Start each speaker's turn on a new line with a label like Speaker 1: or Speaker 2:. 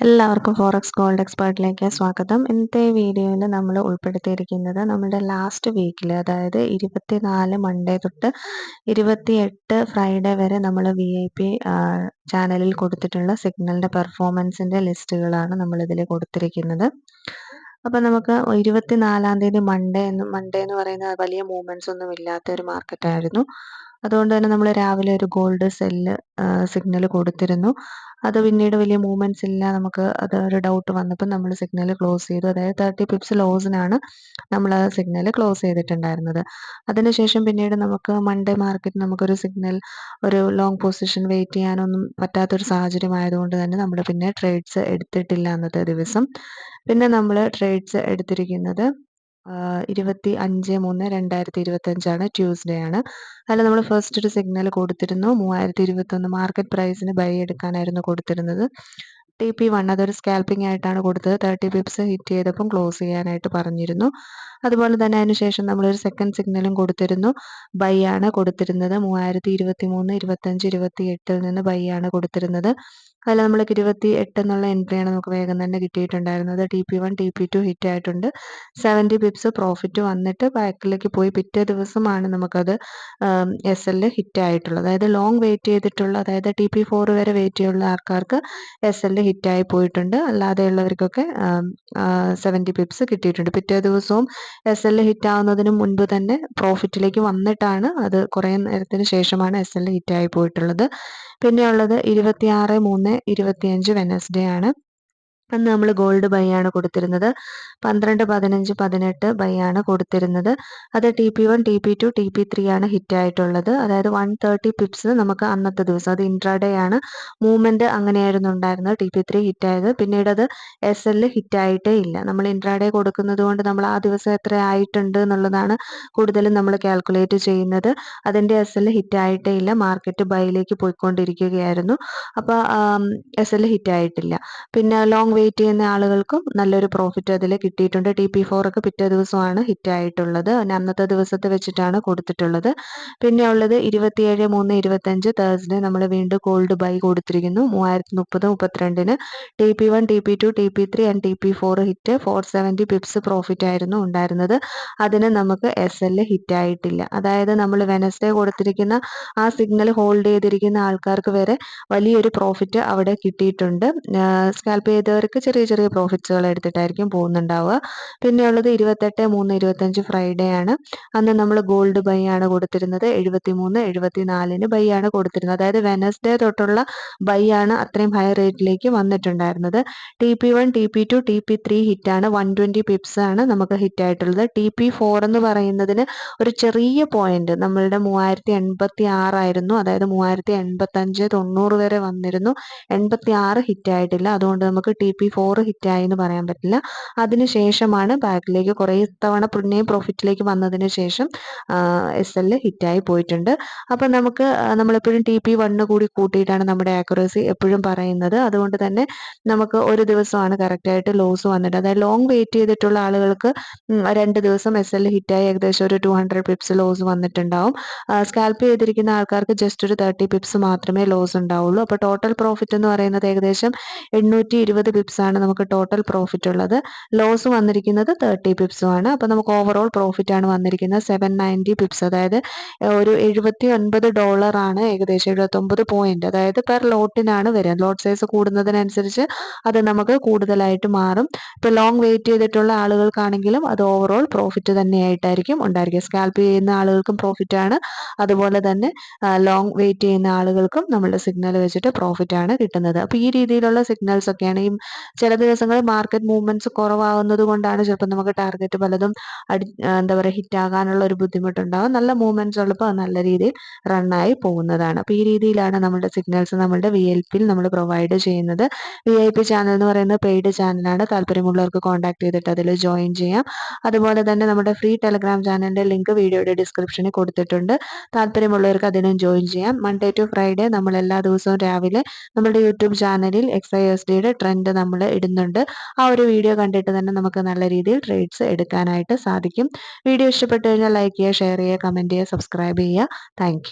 Speaker 1: എല്ലാവർക്കും forex gold എക്സ്പേർട്ടിലേക്ക് സ്വാഗതം. ഇന്നത്തെ വീഡിയോയിൽ നമ്മൾ ഉൾപ്പെടുത്തിയിരിക്കുന്നത് നമ്മുടെ ലാസ്റ്റ് വീക്കിൽ, അതായത് 24 മൺഡേ തൊട്ട് 28 ഫ്രൈഡേ വരെ നമ്മൾ VIP ചാനലിൽ കൊടുത്തിട്ടുള്ള സിഗ്നലിൻ്റെ പെർഫോമൻസിൻ്റെ ലിസ്റ്റുകളാണ് നമ്മളിതിൽ കൊടുത്തിരിക്കുന്നത്. അപ്പം നമുക്ക് 24-ാം തീയതി മൺഡേ എന്ന് പറയുന്നത് വലിയ മൂവ്മെൻറ്റ്സ് ഒന്നും ഇല്ലാത്ത ഒരു മാർക്കറ്റായിരുന്നു. അതുകൊണ്ട് തന്നെ നമ്മൾ രാവിലെ ഒരു ഗോൾഡ് സെല്ല് സിഗ്നൽ കൊടുത്തിരുന്നു. അത് പിന്നീട് വലിയ മൂവ്മെൻറ്റ്സ് ഇല്ല, നമുക്ക് അത് ഒരു ഡൗട്ട് വന്നപ്പോൾ നമ്മൾ സിഗ്നൽ ക്ലോസ് ചെയ്തു. അതായത് 30 പിപ്സ് ലോസിനാണ് നമ്മൾ ആ സിഗ്നൽ ക്ലോസ് ചെയ്തിട്ടുണ്ടായിരുന്നത്. അതിനുശേഷം പിന്നീട് നമുക്ക് മൺഡേ മാർക്കറ്റ് നമുക്കൊരു സിഗ്നൽ, ഒരു ലോങ് പൊസിഷൻ വെയിറ്റ് ചെയ്യാനൊന്നും പറ്റാത്തൊരു സാഹചര്യം ആയതുകൊണ്ട് തന്നെ നമ്മൾ പിന്നെ ട്രേഡ്സ് എടുത്തിട്ടില്ല അന്നത്തെ ദിവസം. പിന്നെ നമ്മൾ ട്രേഡ്സ് എടുത്തിരിക്കുന്നത് 25/3/2025 ട്യൂസ്ഡേ ആണ്. അതിൽ നമ്മൾ ഫസ്റ്റ് ഒരു സിഗ്നൽ കൊടുത്തിരുന്നു 3021 മാർക്കറ്റ് പ്രൈസിന് ബൈ എടുക്കാനായിരുന്നു കൊടുത്തിരുന്നത്. TP1 അതൊരു സ്കാൽപ്പിംഗ് ആയിട്ടാണ് കൊടുത്തത്. 30 പിപ്സ് ഹിറ്റ് ചെയ്തപ്പം ക്ലോസ് ചെയ്യാനായിട്ട് പറഞ്ഞിരുന്നു. അതുപോലെ തന്നെ അതിനുശേഷം നമ്മളൊരു സെക്കൻഡ് സിഗ്നലും കൊടുത്തിരുന്നു. ബൈ ആണ് കൊടുത്തിരുന്നത് 3023, 25, 28 നിന്ന് ബൈ ആണ് കൊടുത്തിരുന്നത്. അതിൽ നമ്മൾക്ക് 28 എന്നുള്ള എൻട്രിയാണ് നമുക്ക് വേഗം തന്നെ കിട്ടിയിട്ടുണ്ടായിരുന്നത്. TP1 TP2 ഹിറ്റ് ആയിട്ടുണ്ട്. 70 പിപ്സ് പ്രോഫിറ്റ് വന്നിട്ട് ബാക്കിലേക്ക് പോയി. പിറ്റേ ദിവസമാണ് നമുക്കത് SL ഹിറ്റ് ആയിട്ടുള്ളത്. അതായത് ലോങ് വെയിറ്റ് ചെയ്തിട്ടുള്ള, അതായത് TP4 വരെ വെയിറ്റ് ചെയ്യുന്ന ആൾക്കാർക്ക് SL ഹിറ്റായി പോയിട്ടുണ്ട്. അല്ലാതെയുള്ളവർക്കൊക്കെ 70 പിപ്സ് കിട്ടിയിട്ടുണ്ട്. പിറ്റേ ദിവസവും SL ഹിറ്റ് ആവുന്നതിന് മുൻപ് തന്നെ പ്രോഫിറ്റിലേക്ക് വന്നിട്ടാണ്, അത് കുറേ നേരത്തിന് ശേഷമാണ് SL ഹിറ്റായി പോയിട്ടുള്ളത്. പിന്നെയുള്ളത് 26/3/25 വെനസ്ഡേ ആണ്. അന്ന് നമ്മൾ ഗോൾഡ് ബൈ ആണ് കൊടുത്തിരുന്നത്. 12, 15, 18 ബൈ ആണ് കൊടുത്തിരുന്നത്. അത് TP1, TP2, TP3 ആണ് ഹിറ്റ് ആയിട്ടുള്ളത്. അതായത് 130 പിപ്സ് നമുക്ക് അന്നത്തെ ദിവസം, അത് ഇൻട്രാഡേ ആണ് മൂവ്മെൻറ്റ് അങ്ങനെയായിരുന്നു ഉണ്ടായിരുന്നത്. TP3 ഹിറ്റായത്. പിന്നീട് അത് SL ഹിറ്റായിട്ടേ ഇല്ല. നമ്മൾ ഇൻട്രാഡേ കൊടുക്കുന്നത് കൊണ്ട് നമ്മൾ ആ ദിവസം എത്ര ആയിട്ടുണ്ട് എന്നുള്ളതാണ് കൂടുതലും നമ്മൾ കാൽക്കുലേറ്റ് ചെയ്യുന്നത്. അതിൻ്റെ SL ഹിറ്റായിട്ടേ ഇല്ല. മാർക്കറ്റ് ബൈയിലേക്ക് പോയിക്കൊണ്ടിരിക്കുകയായിരുന്നു. അപ്പോൾ SL ഹിറ്റായിട്ടില്ല. പിന്നെ ലോങ് വെയിറ്റ് ചെയ്യുന്ന ആളുകൾക്കും നല്ലൊരു പ്രോഫിറ്റ് അതിൽ കിട്ടിയിട്ടുണ്ട്. TP4 ഒക്കെ പിറ്റേ ദിവസമാണ് ഹിറ്റ് ആയിട്ടുള്ളത്. അന്നത്തെ ദിവസത്തെ വെച്ചിട്ടാണ് കൊടുത്തിട്ടുള്ളത്. പിന്നെ ഉള്ളത് 27/3/25 തേഴ്സ്ഡേ നമ്മൾ വീണ്ടും ഗോൾഡ് ബൈ കൊടുത്തിരിക്കുന്നു 3030-32-ന്. TP1, TP2, TP3 and TP4 hit. 470 pips profit ആയിരുന്നു ഉണ്ടായിരുന്നത്. അതിന് നമുക്ക് SL ഹിറ്റ് ആയിട്ടില്ല. അതായത് നമ്മൾ വെനസ്ഡേ കൊടുത്തിരിക്കുന്ന ആ സിഗ്നൽ ഹോൾഡ് ചെയ്തിരിക്കുന്ന ആൾക്കാർക്ക് വരെ വലിയൊരു പ്രോഫിറ്റ് അവിടെ കിട്ടിയിട്ടുണ്ട്. സ്കാൽപ്പ് ചെയ്തവർക്ക് ചെറിയ ചെറിയ പ്രോഫിറ്റ്സുകൾ എടുത്തിട്ടായിരിക്കും പോകുന്നുണ്ടാവുക. പിന്നെയുള്ളത് 28/3/25 ഫ്രൈഡേ ആണ്. അന്ന് നമ്മൾ ഗോൾഡ് ബൈ ആണ് കൊടുത്തിരുന്നത്. 73/74-ന് ബൈ ആണ് കൊടുത്തിരുന്നത്. അതായത് വെനസ്ഡേ തൊട്ടുള്ള ബൈ ആണ് അത്രയും ഹൈ റേറ്റിലേക്ക് വന്നിട്ടുണ്ടായിരുന്നത്. TP1, TP2, TP3 ഹിറ്റാണ്. 120 പിപ്സ് ആണ് നമുക്ക് ഹിറ്റ് ആയിട്ടുള്ളത്. TP4 എന്ന് പറയുന്നതിന് ഒരു ചെറിയ പോയിന്റ്, നമ്മളുടെ 3086 ആയിരുന്നു. അതായത് 3085-90 വരെ വന്നിരുന്നു. 86 ഹിറ്റ് ആയിട്ടില്ല. അതുകൊണ്ട് നമുക്ക് TP4 ഹിറ്റായി എന്ന് പറയാൻ പറ്റില്ല. അതിനുശേഷമാണ് ബാക്കിലേക്ക് കുറേ തവണ പിന്നെയും പ്രോഫിറ്റിലേക്ക് വന്നതിന് ശേഷം SL ഹിറ്റായി പോയിട്ടുണ്ട്. അപ്പം നമുക്ക് നമ്മളെപ്പോഴും TP1 കൂടി കൂട്ടിയിട്ടാണ് നമ്മുടെ ആക്യുറസി എപ്പോഴും പറയുന്നത്. അതുകൊണ്ട് തന്നെ നമുക്ക് ഒരു ദിവസമാണ് കറക്റ്റായിട്ട് ലോസ് വന്നിട്ട്, അതായത് ലോങ് വെയിറ്റ് ചെയ്തിട്ടുള്ള ആളുകൾക്ക് 2 ദിവസം SL ഹിറ്റായി ഏകദേശം ഒരു 200 പിപ്സ് ലോസ് വന്നിട്ടുണ്ടാവും. സ്കാൽപ്പ് ചെയ്തിരിക്കുന്ന ആൾക്കാർക്ക് ജസ്റ്റ് ഒരു 30 പിപ്സ് മാത്രമേ ലോസ് ഉണ്ടാവുള്ളൂ. അപ്പോൾ ടോട്ടൽ പ്രോഫിറ്റ് എന്ന് പറയുന്നത് ഏകദേശം 820 പിപ്സ് ആണ് നമുക്ക് ടോട്ടൽ പ്രോഫിറ്റ് ഉള്ളത്. ലോസ് വന്നിരിക്കുന്നത് 30 പിപ്സും ആണ്. അപ്പോൾ നമുക്ക് ഓവറോൾ പ്രോഫിറ്റ് ആണ് വന്നിരിക്കുന്നത് 790 പിപ്സ്. അതായത് ഒരു $79 ആണ്, ഏകദേശം 79 പോയിന്റ്, അതായത് പെർ ലോട്ടിനാണ് വരിക. ലോട്ട് സൈസ് കൂടുന്നതിനനുസരിച്ച് അത് നമുക്ക് കൂടുതലായിട്ട് മാറും. ഇപ്പോൾ ലോങ് വെയിറ്റ് ചെയ്തിട്ടുള്ള ആളുകൾക്കാണെങ്കിലും അത് ഓവറോൾ പ്രോഫിറ്റ് തന്നെയായിട്ടായിരിക്കും ഉണ്ടായിരിക്കുക. സ്കാൽപ്പ് ചെയ്യുന്ന ആളുകൾക്കും പ്രോഫിറ്റ് ആണ്. അതുപോലെ തന്നെ ലോങ് വെയിറ്റ് ചെയ്യുന്ന ആളുകൾക്കും നമ്മളുടെ സിഗ്നൽ വെച്ചിട്ട് പ്രോഫിറ്റ് ആണ് കിട്ടുന്നത്. അപ്പോൾ ഈ രീതിയിലുള്ള സിഗ്നൽസ് ഒക്കെയാണ്. ഈ ചില ദിവസങ്ങളിൽ മാർക്കറ്റ് മൂവ്മെന്റ്സ് കുറവാകുന്നത് കൊണ്ടാണ് ചിലപ്പോൾ നമുക്ക് ടാർഗറ്റ് പലതും എന്താ പറയുക ഹിറ്റാകാനുള്ള ഒരു ബുദ്ധിമുട്ടുണ്ടാകും. നല്ല മൂവ്മെന്റ്സ് ഉള്ളപ്പോൾ അത് നല്ല രീതിയിൽ റണ്ണായി പോകുന്നതാണ്. അപ്പോൾ ഈ രീതിയിലാണ് നമ്മുടെ സിഗ്നൽസ് നമ്മുടെ VLPയിൽ നമ്മൾ പ്രൊവൈഡ് ചെയ്യുന്നത്. VIP ചാനൽ എന്ന് പറയുന്നത് പെയ്ഡ് ചാനലാണ്. താല്പര്യമുള്ളവർക്ക് കോൺടാക്ട് ചെയ്തിട്ട് അതിൽ ജോയിൻ ചെയ്യാം. അതുപോലെ തന്നെ നമ്മുടെ ഫ്രീ ടെലഗ്രാം ചാനലിൻ്റെ ലിങ്ക് വീഡിയോയുടെ ഡിസ്ക്രിപ്ഷനിൽ കൊടുത്തിട്ടുണ്ട്. താല്പര്യമുള്ളവർക്ക് അതിനും ജോയിൻ ചെയ്യാം. മൺഡേ ടു ഫ്രൈഡേ നമ്മൾ എല്ലാ ദിവസവും രാവിലെ നമ്മുടെ യൂട്യൂബ് ചാനലിൽ XISDയുടെ ട്രെൻഡ് നമ്മൾ ഇടുന്നുണ്ട്. ആ ഒരു വീഡിയോ കണ്ടിട്ട് തന്നെ നമുക്ക് നല്ല രീതിയിൽ ട്രേഡ്സ് എടുക്കാനായിട്ട് സാധിക്കും. വീഡിയോ ഇഷ്ടപ്പെട്ടു കഴിഞ്ഞാൽ ലൈക്ക് ചെയ്യുക, ഷെയർ ചെയ്യുക, കമൻറ്റ് ചെയ്യുക, സബ്സ്ക്രൈബ് ചെയ്യുക. താങ്ക്